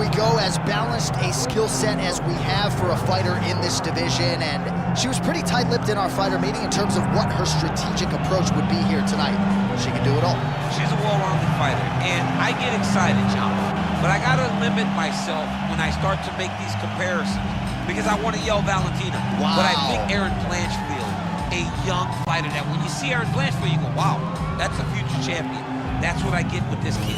we go, as balanced a skill set as we have for a fighter in this division, and she was pretty tight-lipped in our fighter meeting in terms of what her strategic approach would be here tonight. She can do it all. She's a well-rounded fighter, and I get excited, John, but I gotta limit myself when I start to make these comparisons, because I want to yell Valentina. Wow. But I think Erin Blanchfield, a young fighter, that when you see Erin Blanchfield, you go, wow, that's a future champion. That's what I get with this kid.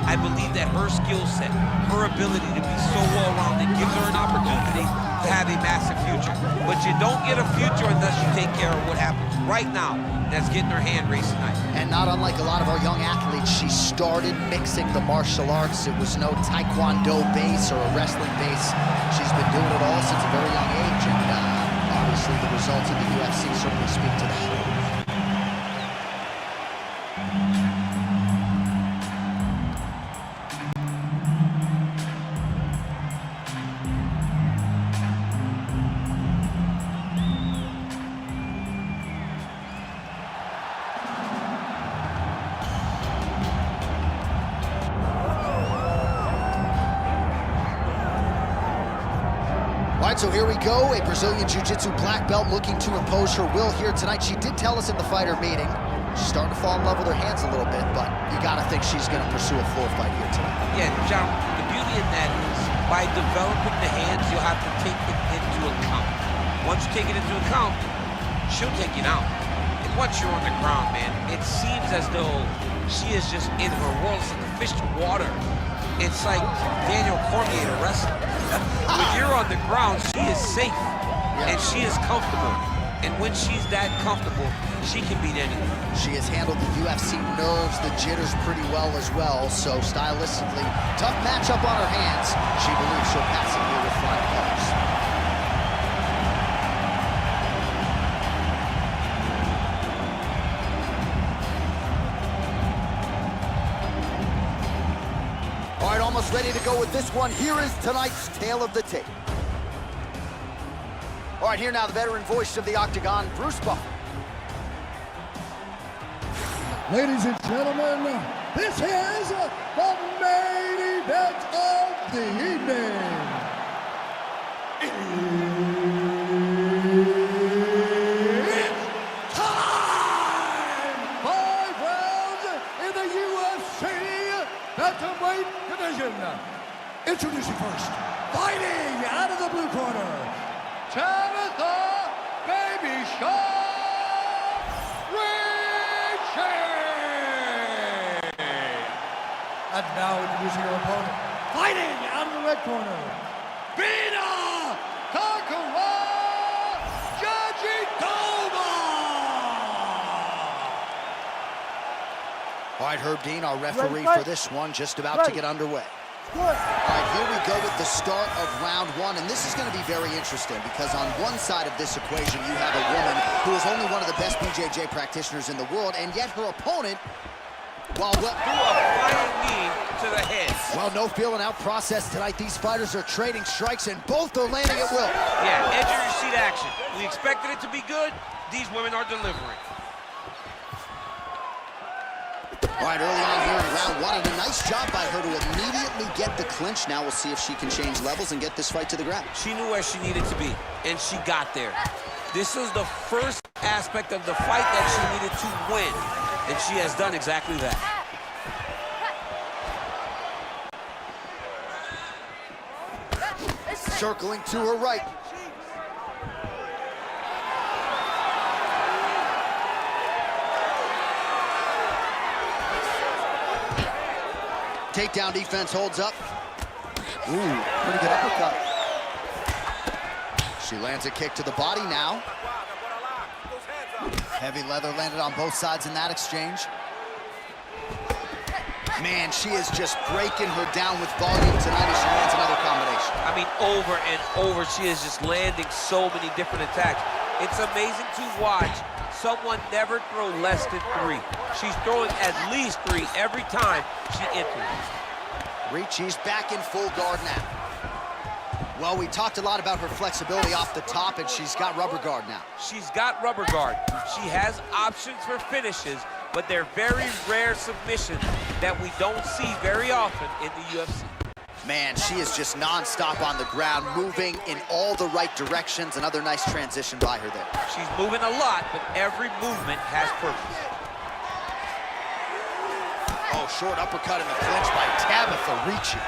I believe that her skill set, her ability to be so well-rounded gives her an opportunity to have a massive future. But you don't get a future unless you take care of what happens right now. That's getting her hand raised tonight. And not unlike a lot of our young athletes, she started mixing the martial arts. It was no taekwondo base or a wrestling base. She's been doing it all since a very young age, and obviously the results of the UFC certainly speak to that. All right, so here we go. A Brazilian Jiu-Jitsu black belt looking to impose her will here tonight. She did tell us in the fighter meeting, she's starting to fall in love with her hands a little bit, but you gotta think she's gonna pursue a floor fight here tonight. Yeah, John, the beauty in that is, by developing the hands, you'll have to take it into account. Once you take it into account, she'll take you down. And once you're on the ground, man, it seems as though she is just in her world. It's like a fish to water. It's like Daniel Cormier to wrestle. When you're on the ground, she is safe, and she is comfortable. And when she's that comfortable, she can beat anyone. She has handled the UFC nerves, the jitters pretty well as well, so stylistically, tough matchup on her hands. She believes she'll pass it here with flying colors. All right, almost ready to go with this one. Here is tonight's tale of the tape. All right, here now, the veteran voice of the Octagon, Bruce Buffer. Ladies and gentlemen, this is the main event of the evening. It's time! 5 rounds in the UFC bantamweight division. Introducing first, fighting out of the blue corner, Tabitha Baby Shark Ricci! And now introducing her opponent, fighting out of the red corner, Bina Kakara Jandiroba! All right, Herb Dean, our referee for this one, just about to get underway. All right, here we go with the start of round one, and this is going to be very interesting because on one side of this equation, you have a woman who is only one of the best BJJ practitioners in the world, and yet her opponent, while Threw a flying knee to the head. well, no feeling out process tonight. These fighters are trading strikes, and both are landing at will. Yeah, edge of your seat action. We expected it to be good. These women are delivering. All right, early on here in round one, and a nice job by her to immediately get the clinch. Now we'll see if she can change levels and get this fight to the ground. She knew where she needed to be, and she got there. This is the first aspect of the fight that she needed to win, and she has done exactly that. Circling to her right. Takedown defense holds up. Ooh, pretty good uppercut. She lands a kick to the body now. Heavy leather landed on both sides in that exchange. Man, she is just breaking her down with volume tonight as she lands another combination. I mean, over and over, she is just landing so many different attacks. It's amazing to watch someone never throw less than 3. She's throwing at least 3 every time she enters. Ricci's back in full guard now. Well, we talked a lot about her flexibility off the top, and she's got rubber guard now. She's got rubber guard. She has options for finishes, but they're very rare submissions that we don't see very often in the UFC. Man, she is just non-stop on the ground, moving in all the right directions. Another nice transition by her there. She's moving a lot, but every movement has purpose. Oh, short uppercut in the clinch by Tabitha Ricci.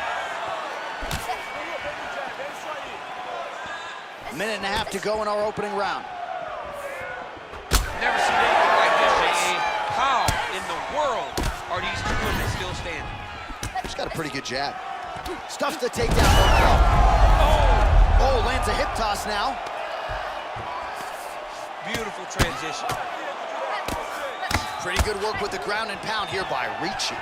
Minute and a half to go in our opening round. Never seen anything like this, J.A. How in the world are these two women still standing? She's got a pretty good jab. Stuffs the takedown. Oh, lands a hip toss now. Beautiful transition. Pretty good work with the ground and pound here by Ricci.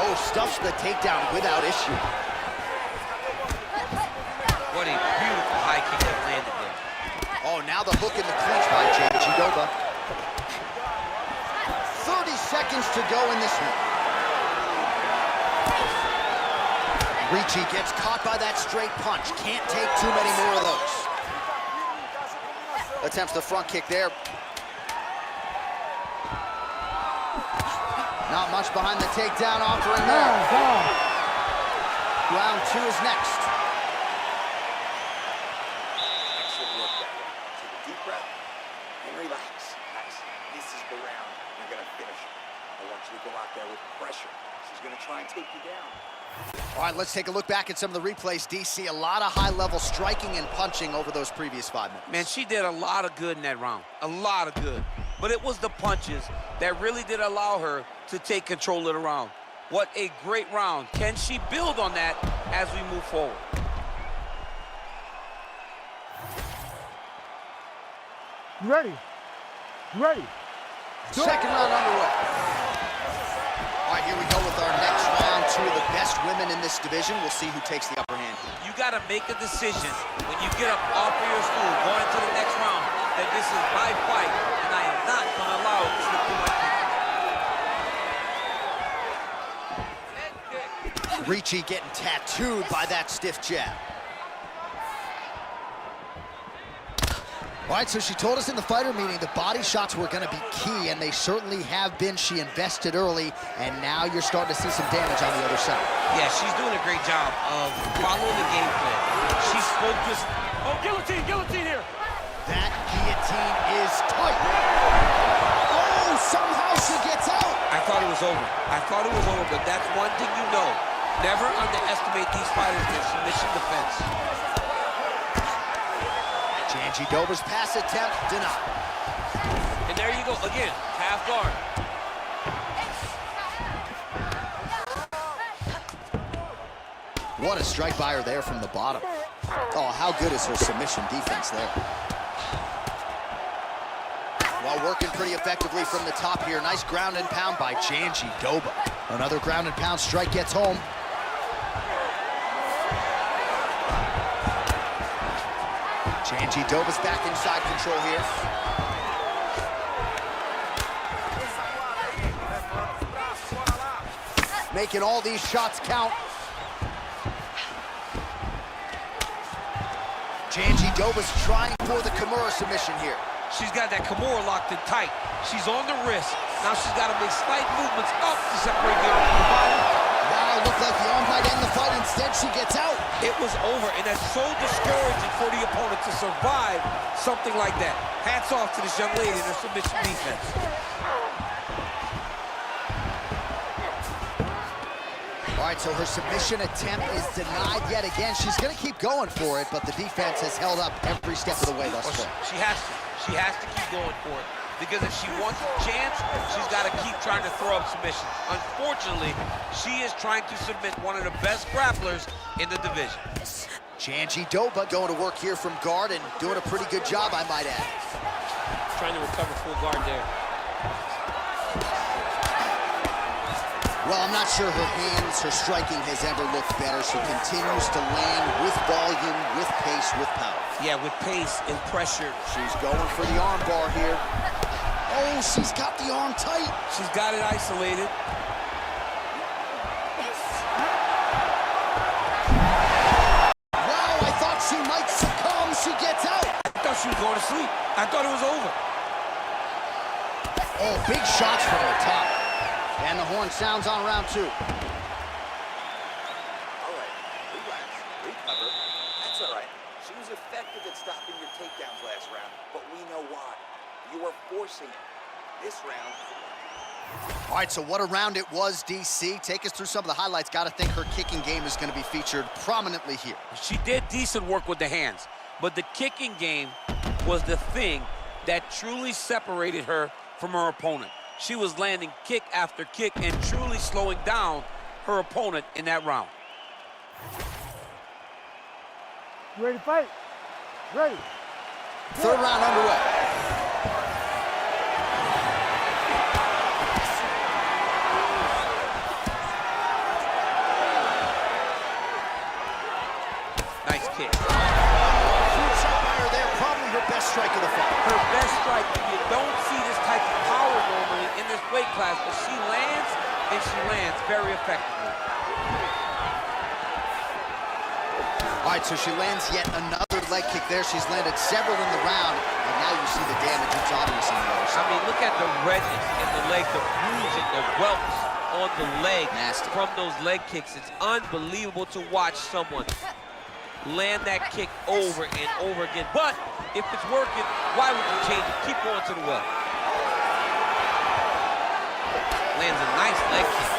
Oh, stuffs the takedown without issue. What a beautiful high kick that landed there. Oh, now the hook in the clinch by Jandiroba. 30 seconds to go in this one. Ricci gets caught by that straight punch. Can't take too many more of those. Attempts the front kick there. Not much behind the takedown offering there. Round 2 is next. Excellent work that way. Take a deep breath and relax. Nice. This is the round you're going to finish. I want you to go out there with pressure. She's going to try and take you down. All right, let's take a look back at some of the replays. DC, a lot of high-level striking and punching over those previous 5 minutes. Man, she did a lot of good in that round. A lot of good. But it was the punches that really did allow her to take control of the round. What a great round. Can she build on that as we move forward? Ready. Ready. Second round underway. All right, here we go with our next round. 2 of the best women in this division. We'll see who takes the upper hand here. You got to make a decision when you get up off of your stool going into the next round that this is my fight, and I am not going to allow it to slip through my fingers. Ricci getting tattooed by that stiff jab. All right, so she told us in the fighter meeting the body shots were going to be key, and they certainly have been. She invested early, and now you're starting to see some damage on the other side. Yeah, she's doing a great job of following the game plan. She spoke to... Oh, guillotine here. That guillotine is tight. Oh, somehow she gets out. I thought it was over. I thought it was over, but that's one thing you know. Never underestimate these fighters in submission defense. Jandiroba's pass attempt denied. And there you go, again, half guard. What a strike by her there from the bottom. Oh, how good is her submission defense there? While working pretty effectively from the top here. Nice ground and pound by Jandiroba. Another ground and pound strike gets home. Jandiroba's back inside control here. Making all these shots count. Jandiroba's trying for the Kimura submission here. She's got that Kimura locked in tight. She's on the wrist. Now she's got to make slight movements up to separate the arm from the body. Wow, looked like the arm might end the fight. Instead, she gets out. It was over, and that's so discouraging for the opponent to survive something like that. Hats off to this young lady and her submission defense. All right, so her submission attempt is denied yet again. She's going to keep going for it, but the defense has held up every step of the way thus far. She has to. She has to keep going for it. Because if she wants a chance, she's got to keep trying to throw up submissions. Unfortunately, she is trying to submit one of the best grapplers in the division. Jandiroba going to work here from guard and doing a pretty good job, I might add. Trying to recover full guard there. Well, I'm not sure her hands, her striking has ever looked better. She continues to land with volume, with pace, with power. Yeah, with pace and pressure. She's going for the arm bar here. Oh, she's got the arm tight. She's got it isolated. Wow, I thought she might succumb. She gets out. I thought she was going to sleep. I thought it was over. Oh, big shots from the top. And the horn sounds on round 2. That's all right. She was effective at stopping your takedowns last round, but we know why. You were forcing this round. All right, so what a round it was, DC. Take us through some of the highlights. Got to think her kicking game is going to be featured prominently here. She did decent work with the hands, but the kicking game was the thing that truly separated her from her opponent. She was landing kick after kick and truly slowing down her opponent in that round. You ready to fight? Ready. Third round underway. Nice kick. Huge fire there, probably her best strike of the fight. Her best strike. You don't see this type of power normally in this weight class, but she lands, and she lands very effectively. All right, so she lands yet another leg kick there. She's landed several in the round, and now you see the damage. It's obvious on the other I side. mean, look at the redness in the leg, the bruising, the welts on the leg. Nasty. From those leg kicks. It's unbelievable to watch someone land that kick over and over again. But if it's working, why would you change it? Keep going to the well. Lands a nice leg kick.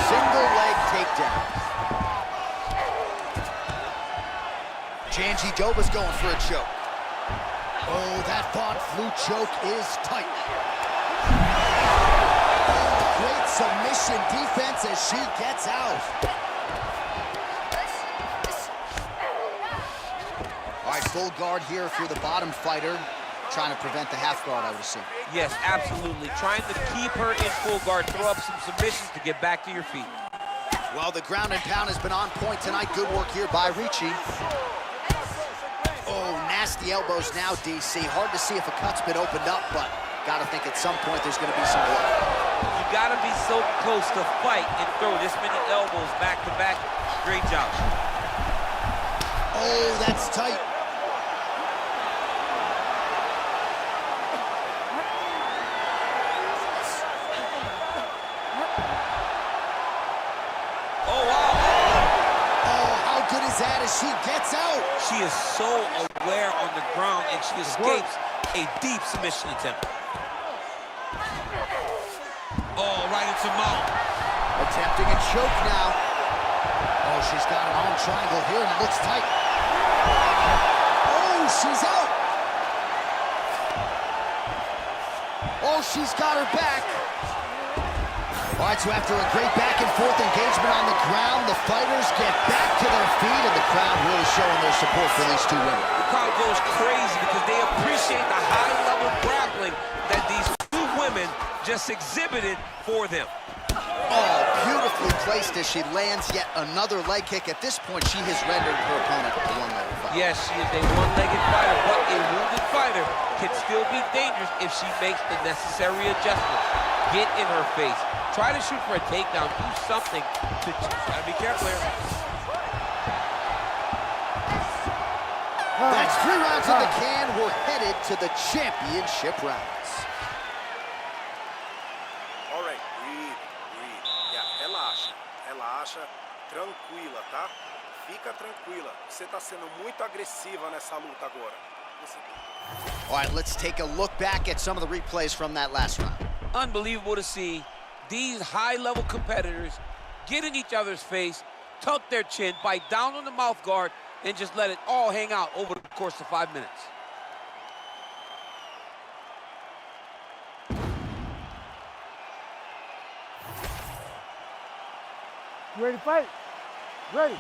Single leg takedown. Jandiroba's going for a choke. Oh, that Von Flue choke is tight. Oh, great submission defense as she gets out. All right, full guard here if you're the bottom fighter. Trying to prevent the half guard, I would assume. Yes, absolutely. Trying to keep her in full guard, throw up some submissions to get back to your feet. Well, the ground and pound has been on point tonight. Good work here by Ricci. Oh, nasty elbows now, DC. Hard to see if a cut's been opened up, but gotta think at some point there's gonna be some blood. You gotta be so close to fight and throw this many elbows back to back. Great job. Oh, that's tight. Oh, wow. Oh, how good is that as she gets out? She is so aware on the ground, and she escapes a deep submission attempt. Oh, right into mount. Attempting a choke now. Oh, she's got an arm triangle here, and it looks tight. Oh, she's out. Oh, she's got her back. All right, so after a great back-and-forth engagement on the ground, the fighters get back to their feet, and the crowd really showing their support for these two women. The crowd goes crazy because they appreciate the high-level grappling that these two women just exhibited for them. Oh, beautifully placed as she lands yet another leg kick. At this point, she has rendered her opponent a one-legged fighter. Yes, she is a one-legged fighter, but a wounded fighter can still be dangerous if she makes the necessary adjustments. Get in her face. Try to shoot for a takedown. Do something to be careful here. That's 3 rounds in the can. We're headed to the championship rounds. All right, breathe. Yeah, relaxa, tranquila, tá? Fica tranquila. Você tá sendo muito agressiva nessa luta agora. All right, let's take a look back at some of the replays from that last round. Unbelievable to see these high-level competitors get in each other's face, tuck their chin, bite down on the mouth guard, and just let it all hang out over the course of 5 minutes. You ready to fight? Ready.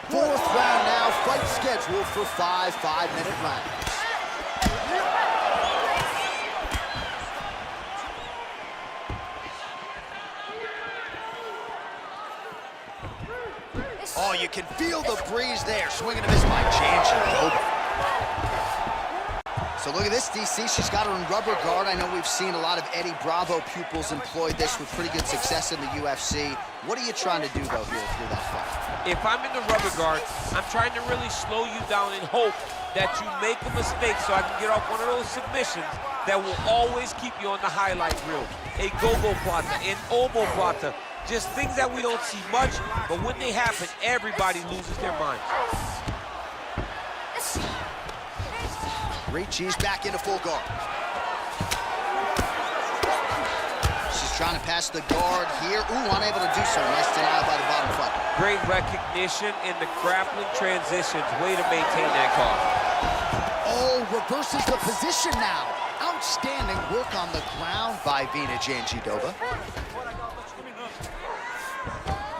4th round now, fight scheduled for 5 5-minute rounds. Oh, you can feel the breeze there. Swinging a miss by Jandiroba. So look at this, DC. She's got her in rubber guard. I know we've seen a lot of Eddie Bravo pupils employ this with pretty good success in the UFC. What are you trying to do, though, here through that fight? If I'm in the rubber guard, I'm trying to really slow you down and hope that you make a mistake so I can get off one of those submissions that will always keep you on the highlight reel. A go-go plata, an omoplata, Just things that we don't see much, but when they happen, everybody loses their minds. Ricci's back into full guard. She's trying to pass the guard here. Ooh, unable to do so. Nice denial by the bottom fighter. Great recognition in the grappling transitions. Way to maintain that guard. Oh, reverses the position now. Outstanding work on the ground by Jandiroba.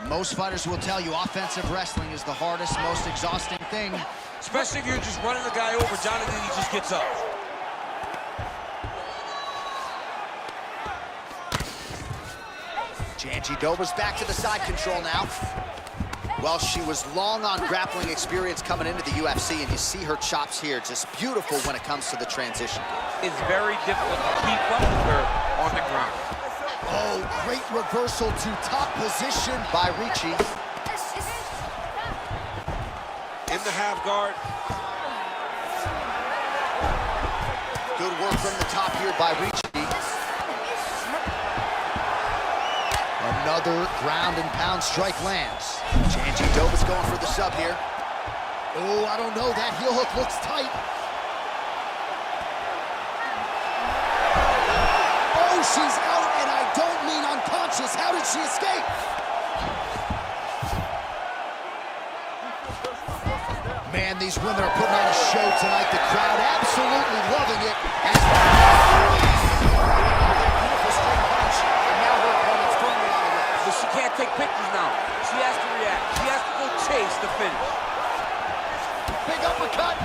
Most fighters will tell you offensive wrestling is the hardest, most exhausting thing. Especially if you're just running the guy over, Jonathan, he just gets up. Jandiroba's back to the side control now. Well, she was long on grappling experience coming into the UFC, and you see her chops here, just beautiful when it comes to the transition. It's very difficult to keep up with her on the ground. Oh, great reversal to top position by Ricci. In the half guard. Good work from the top here by Ricci. Another ground and pound strike lands. Jandiroba's going for the sub here. Oh, I don't know, that heel hook looks tight. Oh, she's out, and I don't mean unconscious. How did she escape? Man, these women are putting on a show tonight. The crowd absolutely loving it. Beautiful straight punch, and now her opponent's firmly on the ropes. But she can't take pictures now. She has to react. She has to go chase the finish. Big uppercut.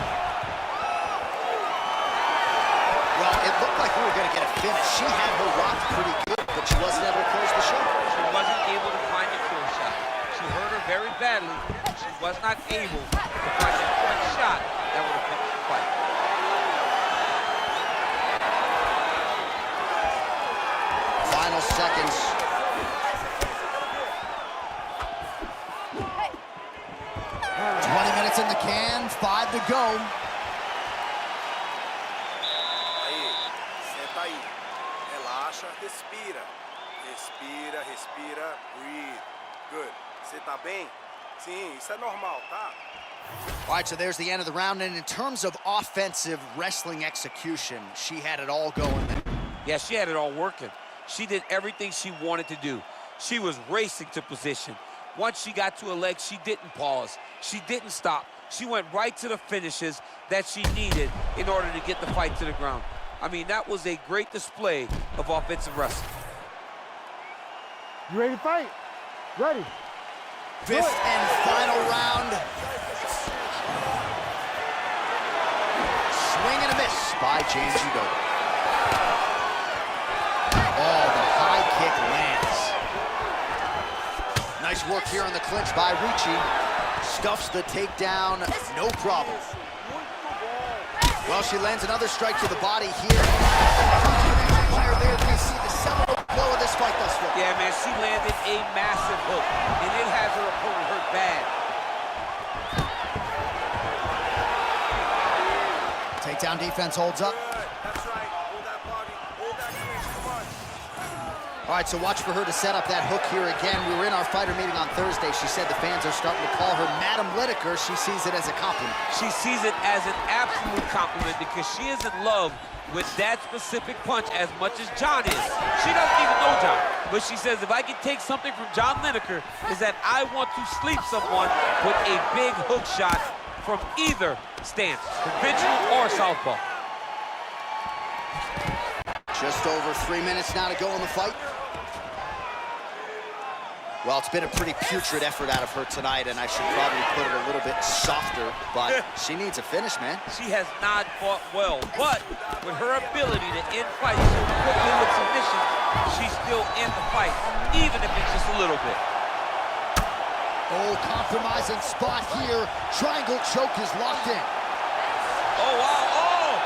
Well, it looked like we were going to get a finish. She had her rocked pretty good, but she wasn't able to close the show. She wasn't able to find a kill shot. She hurt her very badly. She was not able to find a quick shot that would have finished the fight. Final seconds. 20 minutes in the can, 5 to go. Aí, senta aí. Relaxa, respira. Respira, respira, breathe. Good. Você tá bem? Sim, isso é normal, tá? All right, so there's the end of the round, and in terms of offensive wrestling execution, she had it all going. Yeah, she had it all working. She did everything she wanted to do. She was racing to position. Once she got to her legs, she didn't pause. She didn't stop. She went right to the finishes that she needed in order to get the fight to the ground. I mean, that was a great display of offensive wrestling. You ready to fight? Ready. Fifth and final round. Swing and a miss by Jandiroba. Oh, the high kick lands. Nice work here on the clinch by Ricci. Stuffs the takedown, no problem. Well, she lands another strike to the body here. There we see the seminal blow of this fight thus far. Yeah, man, she landed a massive hook, and it has her opponent hurt bad. Takedown defense holds up. Good. That's right. Hold that body. Hold that clinch. Come on. All right, so watch for her to set up that hook here again. We were in our fighter meeting on Thursday. She said the fans are starting to call her Madam Whitaker. She sees it as a compliment. She sees it as an absolute compliment because she is in love with that specific punch as much as John is. She doesn't even know John, but she says, if I can take something from John Lineker, is that I want to sleep someone with a big hook shot from either stance, conventional or southpaw. Just over 3 minutes now to go in the fight. Well, it's been a pretty putrid effort out of her tonight, and I should probably put it a little bit softer, but she needs a finish, man. She has not fought well, but with her ability to end fights so quickly with submission, she's still in the fight, even if it's just a little bit. Oh, compromising spot here. Triangle choke is locked in. Oh, wow, oh!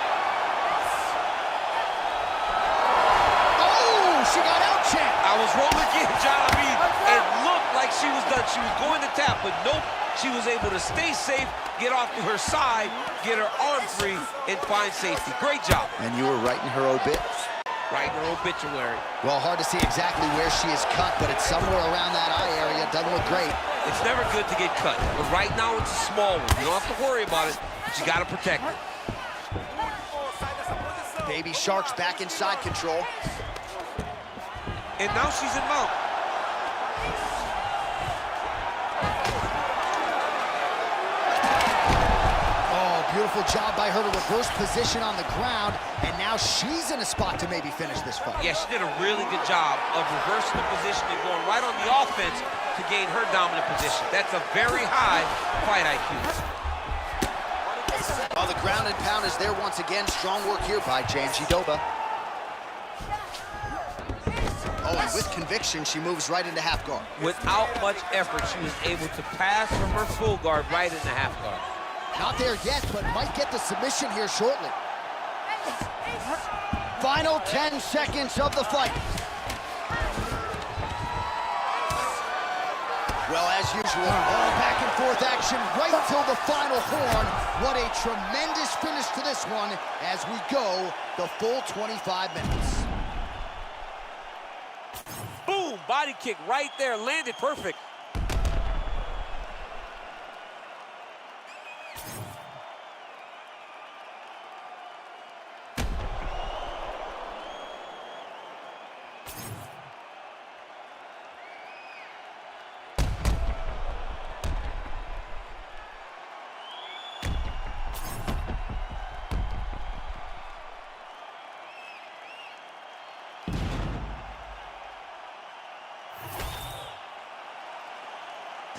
Oh, she got out-champed. I was wrong again, John. I mean, it looked like she was done. She was going to tap, but nope. She was able to stay safe, get off to her side, get her arm free, and find safety. Great job. And you were right in her obit. Right in her obituary. Well, hard to see exactly where she is cut, but it's somewhere around that eye area. Doesn't look great. It's never good to get cut, but right now it's a small one. You don't have to worry about it, but you got to protect it. Baby Shark's back inside control. And now she's in mount. Oh, beautiful job by her to reverse position on the ground, and now she's in a spot to maybe finish this fight. Yeah, she did a really good job of reversing the position and going right on the offense to gain her dominant position. That's a very high fight IQ. Oh, the ground and pound is there once again. Strong work here by Jandiroba. Oh, and with conviction, she moves right into half guard. Without much effort, she was able to pass from her full guard right into half guard. Not there yet, but might get the submission here shortly. Final 10 seconds of the fight. Well, as usual, all back and forth action right till the final horn. What a tremendous finish to this one as we go the full 25 minutes. Boom, body kick right there, landed perfect.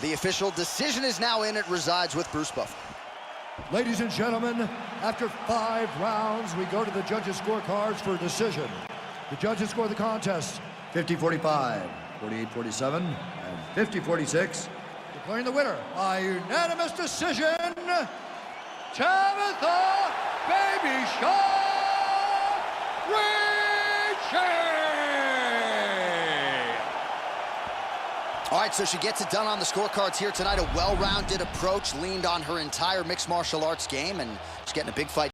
The official decision is now in. It resides with Bruce Buffer. Ladies and gentlemen, after 5 rounds, we go to the judges' scorecards for a decision. The judges score the contest 50-45, 48-47, and 50-46. Declaring the winner by unanimous decision, Tabitha Baby Shark Ricci! All right, so she gets it done on the scorecards here tonight. A well-rounded approach, leaned on her entire mixed martial arts game, and she's getting a big fight.